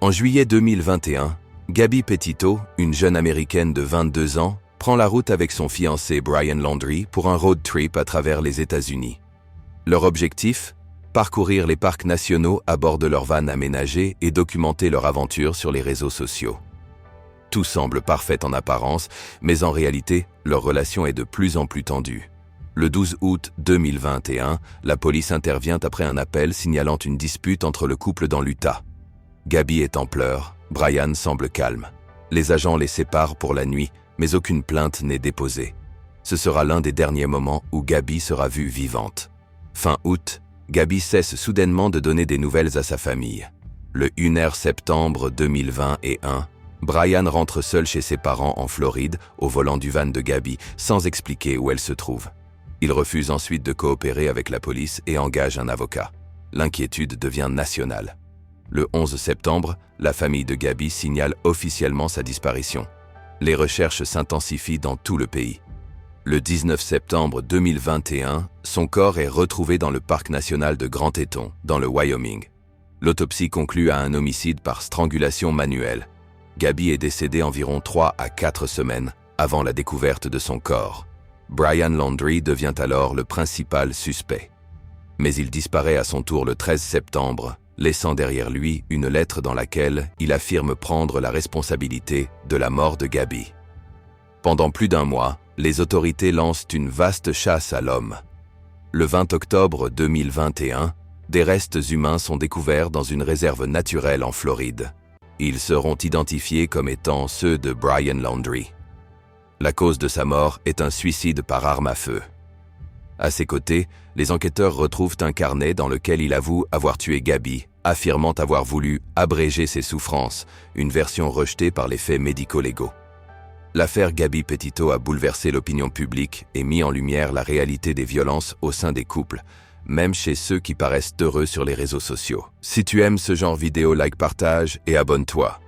En juillet 2021, Gabby Petito, une jeune Américaine de 22 ans, prend la route avec son fiancé Brian Laundrie pour un road trip à travers les États-Unis. Leur objectif ? Parcourir les parcs nationaux à bord de leur van aménagée et documenter leur aventure sur les réseaux sociaux. Tout semble parfait en apparence, mais en réalité, leur relation est de plus en plus tendue. Le 12 août 2021, la police intervient après un appel signalant une dispute entre le couple dans l'Utah. Gabby est en pleurs, Brian semble calme. Les agents les séparent pour la nuit, mais aucune plainte n'est déposée. Ce sera l'un des derniers moments où Gabby sera vue vivante. Fin août, Gabby cesse soudainement de donner des nouvelles à sa famille. Le 1er septembre 2021, Brian rentre seul chez ses parents en Floride, au volant du van de Gabby, sans expliquer où elle se trouve. Il refuse ensuite de coopérer avec la police et engage un avocat. L'inquiétude devient nationale. Le 11 septembre, la famille de Gabby signale officiellement sa disparition. Les recherches s'intensifient dans tout le pays. Le 19 septembre 2021, son corps est retrouvé dans le parc national de Grand Teton, dans le Wyoming. L'autopsie conclut à un homicide par strangulation manuelle. Gabby est décédée environ 3 à 4 semaines avant la découverte de son corps. Brian Laundrie devient alors le principal suspect. Mais il disparaît à son tour le 13 septembre, laissant derrière lui une lettre dans laquelle il affirme prendre la responsabilité de la mort de Gabby. Pendant plus d'un mois, les autorités lancent une vaste chasse à l'homme. Le 20 octobre 2021, des restes humains sont découverts dans une réserve naturelle en Floride. Ils seront identifiés comme étant ceux de Brian Laundrie. La cause de sa mort est un suicide par arme à feu. À ses côtés, les enquêteurs retrouvent un carnet dans lequel il avoue avoir tué Gabby, affirmant avoir voulu abréger ses souffrances, une version rejetée par les faits médico-légaux. L'affaire Gabby Petito a bouleversé l'opinion publique et mis en lumière la réalité des violences au sein des couples, même chez ceux qui paraissent heureux sur les réseaux sociaux. Si tu aimes ce genre vidéo, like, partage et abonne-toi.